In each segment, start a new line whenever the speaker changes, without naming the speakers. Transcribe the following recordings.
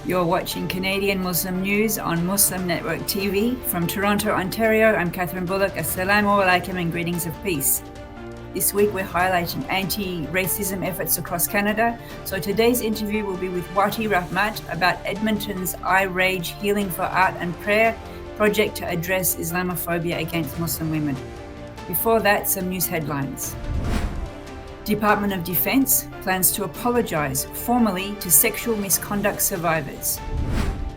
You're watching Canadian Muslim News on Muslim Network TV. From Toronto, Ontario, I'm Catherine Bullock. Assalamu alaikum and greetings of peace. This week we're highlighting anti-racism efforts across Canada. So today's interview will be with Wati Rahmat about Edmonton's I Rage Healing for Art and Prayer project to address Islamophobia against Muslim women. Before that, some news headlines. Department of Defence plans to apologise formally to sexual misconduct survivors.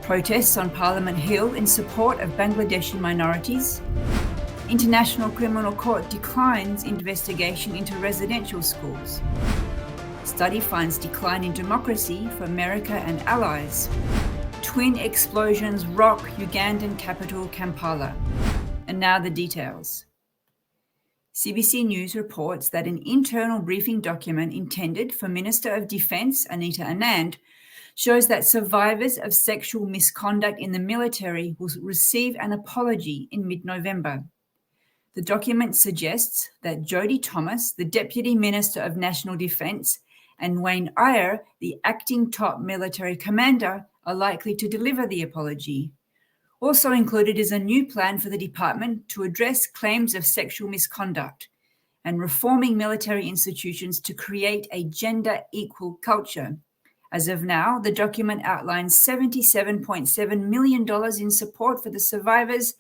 Protests on Parliament Hill in support of Bangladeshi minorities. International Criminal Court declines investigation into residential schools. Study finds decline in democracy for America and allies. Twin explosions rock Ugandan capital Kampala. And now the details. CBC News reports that an internal briefing document intended for Minister of Defence Anita Anand shows that survivors of sexual misconduct in the military will receive an apology in mid-November. The document suggests that Jodie Thomas, the Deputy Minister of National Defence, and Wayne Eyre, the acting top military commander, are likely to deliver the apology. Also included is a new plan for the department to address claims of sexual misconduct and reforming military institutions to create a gender-equal culture. As of now, the document outlines $77.7 million in support for the survivors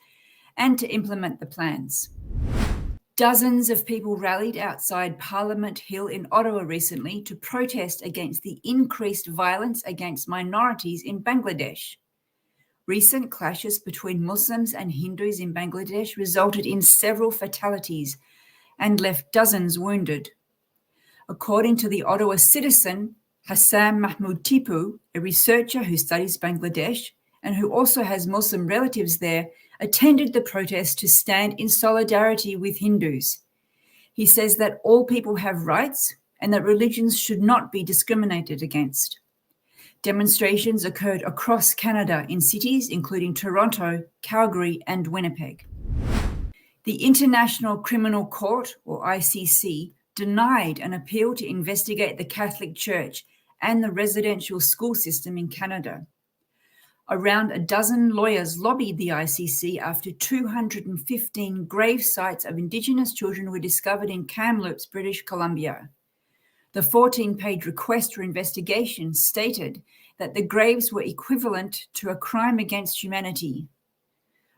and to implement the plans. Dozens of people rallied outside Parliament Hill in Ottawa recently to protest against the increased violence against minorities in Bangladesh. Recent clashes between Muslims and Hindus in Bangladesh resulted in several fatalities and left dozens wounded. According to the Ottawa Citizen, Hassan Mahmood Tipu, a researcher who studies Bangladesh and who also has Muslim relatives there, attended the protest to stand in solidarity with Hindus. He says that all people have rights and that religions should not be discriminated against. Demonstrations occurred across Canada in cities including Toronto, Calgary, and Winnipeg. The International Criminal Court, or ICC, denied an appeal to investigate the Catholic Church and the residential school system in Canada. Around a dozen lawyers lobbied the ICC after 215 grave sites of Indigenous children were discovered in Kamloops, British Columbia. The 14-page request for investigation stated that the graves were equivalent to a crime against humanity.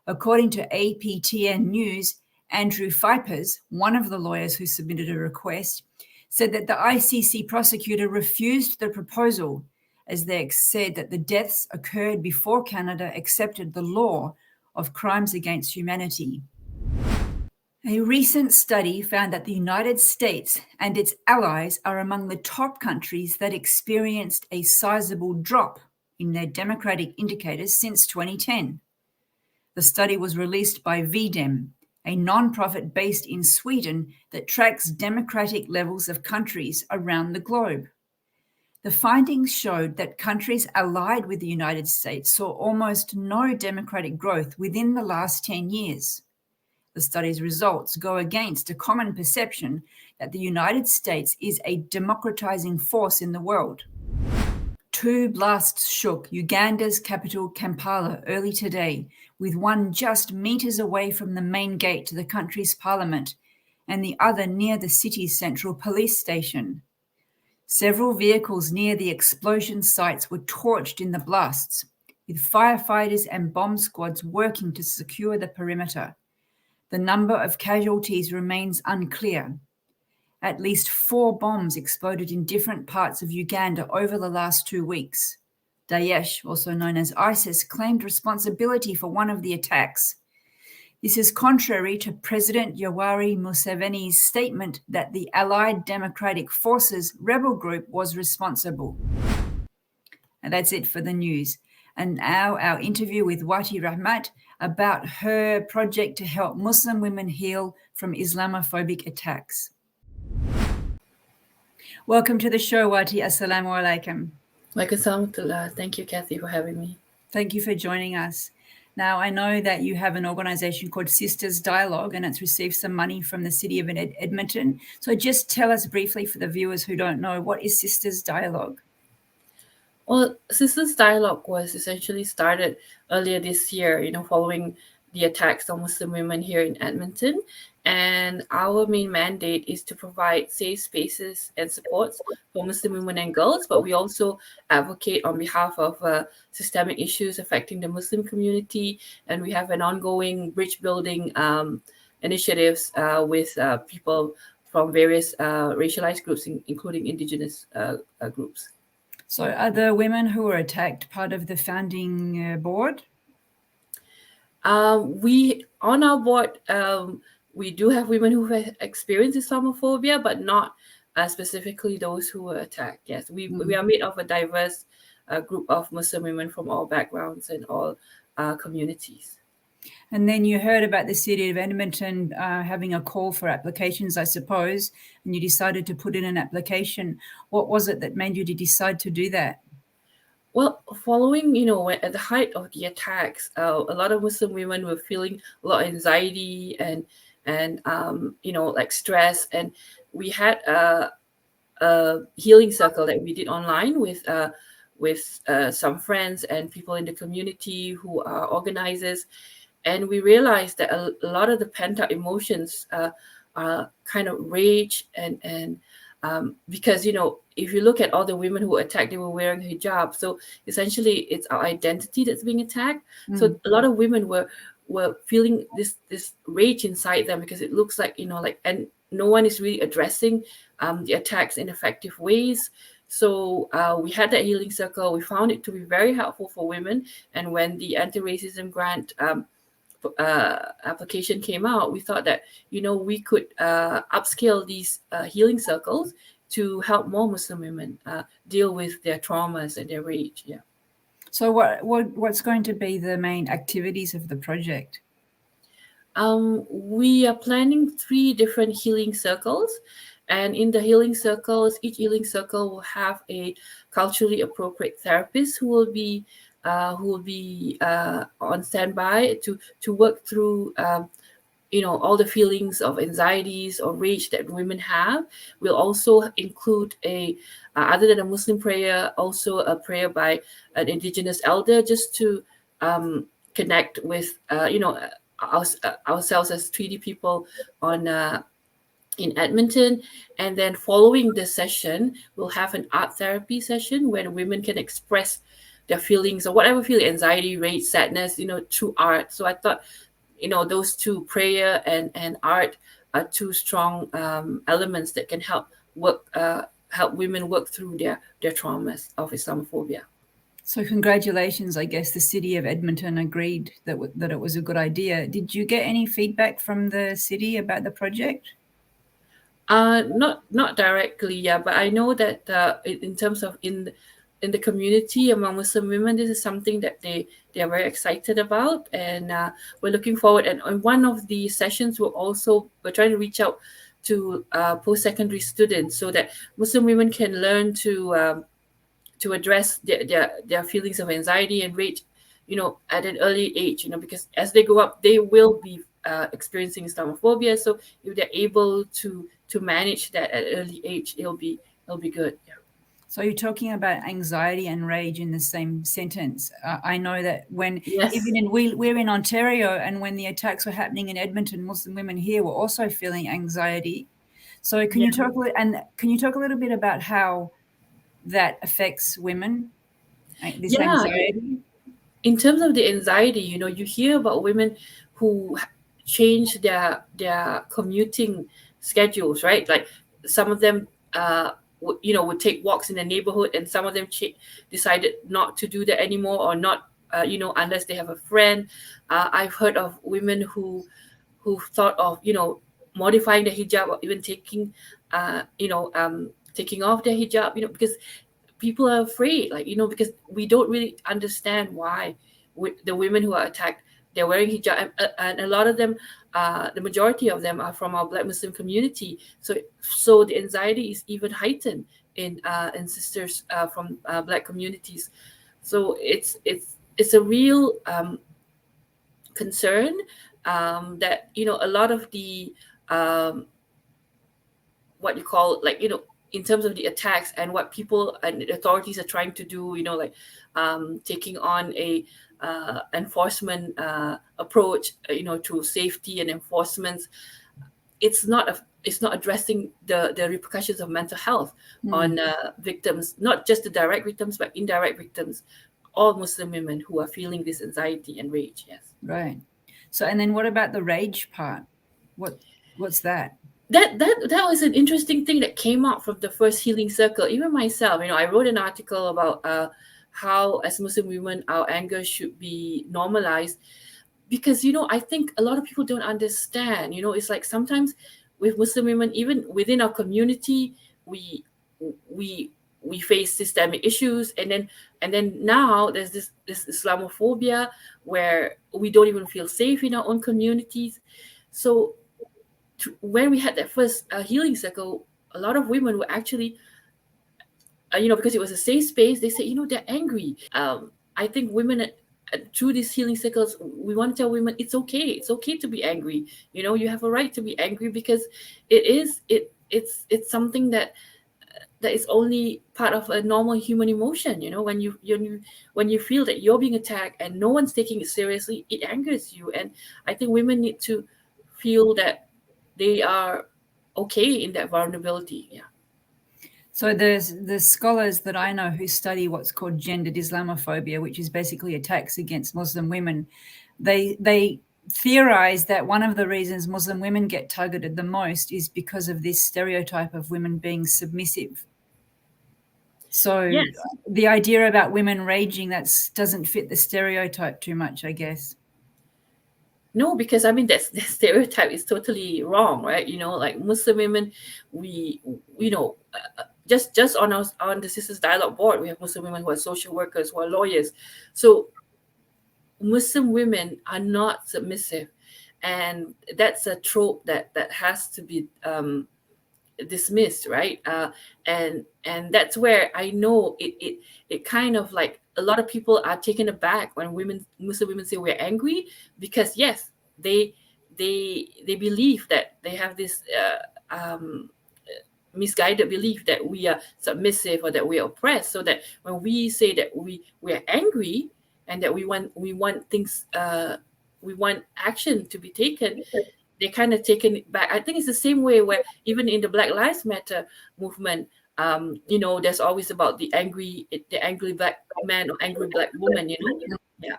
According to APTN News, Andrew Fipers, one of the lawyers who submitted a request, said that the ICC prosecutor refused the proposal as they said that the deaths occurred before Canada accepted the law of crimes against humanity. A recent study found that the United States and its allies are among the top countries that experienced a sizable drop in their democratic indicators since 2010. The study was released by VDEM, a non-profit based in Sweden that tracks democratic levels of countries around the globe. The findings showed that countries allied with the United States saw almost no democratic growth within the last 10 years. The study's results go against a common perception that the United States is a democratizing force in the world. Two blasts shook Uganda's capital Kampala early today, with one just meters away from the main gate to the country's parliament and the other near the city's central police station. Several vehicles near the explosion sites were torched in the blasts, with firefighters and bomb squads working to secure the perimeter. The number of casualties remains unclear. At least 4 bombs exploded in different parts of Uganda over the last 2 weeks. Daesh, also known as ISIS, claimed responsibility for one of the attacks. This is contrary to President Yoweri Museveni's statement that the Allied Democratic Forces rebel group was responsible. And that's it for the news. And now our interview with Wati Rahmat about her project to help Muslim women heal from Islamophobic attacks. Welcome to the show, Wati. Assalamu alaikum.
Walaikum. Thank you, Kathy, for having me.
Thank you for joining us. Now, I know that you have an organization called Sisters Dialogue, and it's received some money from the city of Edmonton. So just tell us briefly, for the viewers who don't know, what is Sisters Dialogue?
Well, Sisters Dialogue was essentially started earlier this year, following the attacks on Muslim women here in Edmonton. And our main mandate is to provide safe spaces and supports for Muslim women and girls, but we also advocate on behalf of systemic issues affecting the Muslim community. And we have an ongoing bridge building initiatives with people from various racialized groups, including indigenous groups.
So, are the women who were attacked part of the founding board?
We on our board, we do have women who have experienced Islamophobia, but not specifically those who were attacked. Yes, we are made of a diverse group of Muslim women from all backgrounds and all communities.
And then you heard about the city of Edmonton having a call for applications, I suppose, and you decided to put in an application. What was it that made you to decide to do that?
Well, following, at the height of the attacks, a lot of Muslim women were feeling a lot of anxiety and like stress, and we had a healing circle that we did online with some friends and people in the community who are organizers, and we realized that a lot of the pent up emotions are kind of rage and because if you look at all the women who were attacked, they were wearing hijab, so essentially it's our identity that's being attacked. So a lot of women were feeling this rage inside them because it looks like and no one is really addressing the attacks in effective ways. So we had that healing circle. We found it to be very helpful for women, and when the anti-racism grant application came out, we thought that we could upscale these healing circles to help more Muslim women deal with their traumas and their rage. Yeah.
So what's going to be the main activities of the project?
We are planning 3 different healing circles, and in the healing circles, each healing circle will have a culturally appropriate therapist who will be on standby to work through all the feelings of anxieties or rage that women have. We'll also include other than a Muslim prayer, also a prayer by an indigenous elder, just to connect with ourselves as treaty people on in Edmonton. And then following the session, we'll have an art therapy session where the women can express their feelings or whatever feeling, anxiety, rage, sadness, through art. So I thought, those two, prayer and art, are two strong elements that can help women work through their traumas of Islamophobia.
So congratulations, I guess the city of Edmonton agreed that it was a good idea. Did you get any feedback from the city about the project?
Not directly, yeah, but I know that in terms of in the community among Muslim women, this is something that they are very excited about, and we're looking forward. And on one of the sessions, we're trying to reach out to post-secondary students so that Muslim women can learn to address their feelings of anxiety and rage, at an early age, because as they grow up, they will be experiencing Islamophobia. So if they're able to manage that at early age, it'll be good. Yeah.
So you're talking about anxiety and rage in the same sentence. I know that
Yes.
we're in Ontario, and when the attacks were happening in Edmonton, Muslim women here were also feeling anxiety. So can
Yeah.
you talk a little bit about how that affects women, this
Yeah.
anxiety?
In terms of the anxiety, you hear about women who change their commuting schedules, right? Like some of them would take walks in the neighborhood, and some of them decided not to do that anymore, or not unless they have a friend. I've heard of women who thought of modifying the hijab, or even taking off their hijab, because people are afraid, because we don't really understand why the women who are attacked, they're wearing hijab, and a lot of them, the majority of them, are from our Black Muslim community. So the anxiety is even heightened in sisters from Black communities. So it's a real concern that a lot of the what you call, in terms of the attacks and what people and the authorities are trying to do, like taking on a enforcement approach, to safety and enforcement. It's not addressing the repercussions of mental health on victims, not just the direct victims but indirect victims, all Muslim women who are feeling this anxiety and rage. Yes.
Right. So, and then what about the rage part? What's that?
That was an interesting thing that came out from the first healing circle. Even myself, I wrote an article about how, as Muslim women, our anger should be normalized, because I think a lot of people don't understand. It's like sometimes with Muslim women, even within our community, we we face systemic issues, and then now there's this Islamophobia where we don't even feel safe in our own communities. So when we had that first healing circle, a lot of women were actually, because it was a safe space, they said, they're angry. I think women, through these healing circles, we want to tell women it's okay. It's okay to be angry. You have a right to be angry, because it's something that is only part of a normal human emotion. When you feel that you're being attacked and no one's taking it seriously, it angers you. And I think women need to feel that they are okay in that vulnerability. Yeah.
So there's the scholars that I know who study what's called gendered Islamophobia, which is basically attacks against Muslim women. They theorize that one of the reasons Muslim women get targeted the most is because of this stereotype of women being submissive. So
Yes.
the idea about women raging, that doesn't fit the stereotype too much, I guess.
No, because that stereotype is totally wrong, right? Like Muslim women, we just on the Sisters Dialogue board, we have Muslim women who are social workers, who are lawyers. So Muslim women are not submissive, and that's a trope that has to be dismissed, right? And that's where I know it kind of like a lot of people are taken aback when Muslim women say we're angry, because yes, they believe that they have this misguided belief that we are submissive or that we are oppressed. So that when we say that we are angry and that we want things, we want action to be taken, they kind of taken it back. I think it's the same way where even in the Black Lives Matter movement, there's always about the angry black man or angry black woman. Yeah.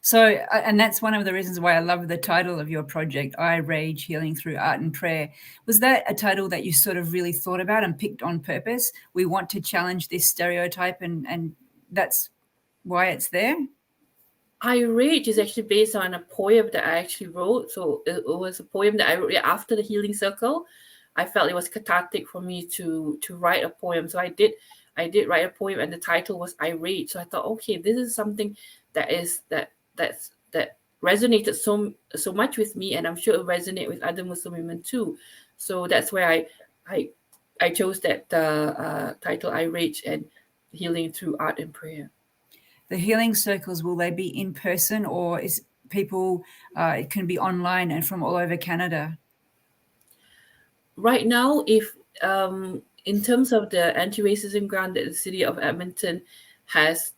So, and that's one of the reasons why I love the title of your project, I Rage, Healing Through Art and Prayer. Was that a title that you sort of really thought about and picked on purpose? We want to challenge this stereotype, and that's why it's there?
I Rage is actually based on a poem that I actually wrote. So it was a poem that I wrote after the healing circle. I felt it was cathartic for me to write a poem. So I did write a poem, and the title was I Rage. So I thought, okay, this is something that resonated so much with me, and I'm sure it'll resonate with other Muslim women too. So that's where I chose that title, I Rage, and Healing Through Art and Prayer.
The healing circles, will they be in person, or is people, it can be online and from all over Canada?
Right now, if in terms of the anti-racism grant that the city of Edmonton has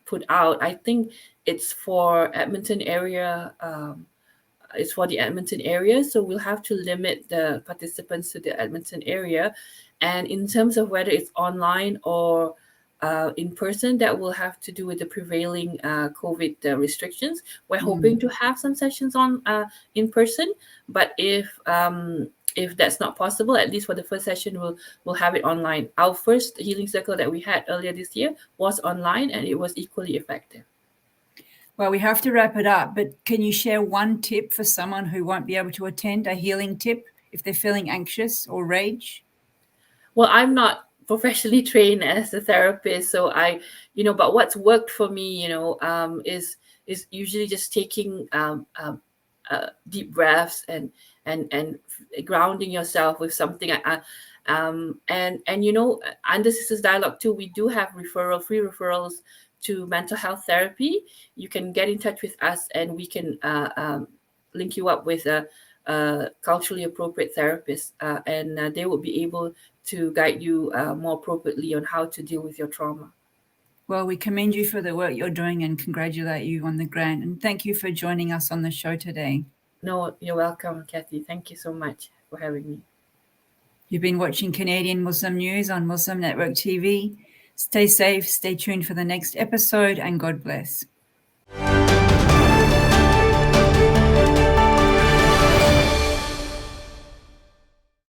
put out, I think it's for Edmonton area. It's for the Edmonton area, so we'll have to limit the participants to the Edmonton area. And in terms of whether it's online or in person, that will have to do with the prevailing COVID restrictions. We're hoping to have some sessions on in person, but if that's not possible, at least for the first session, we'll have it online. Our first healing circle that we had earlier this year was online, and it was equally effective.
Well, we have to wrap it up, but can you share one tip for someone who won't be able to attend, a healing tip if they're feeling anxious or rage?
Well, I'm not professionally trained as a therapist, so but what's worked for me, is usually just taking deep breaths and grounding yourself with something. And under Sisters Dialogue too, we do have free referrals to mental health therapy. You can get in touch with us, and we can link you up with culturally appropriate therapists, and they will be able to guide you more appropriately on how to deal with your trauma.
Well, we commend you for the work you're doing and congratulate you on the grant. And thank you for joining us on the show today.
No, you're welcome, Kathy. Thank you so much for having me.
You've been watching Canadian Muslim News on Muslim Network TV. Stay safe, stay tuned for the next episode, and God bless.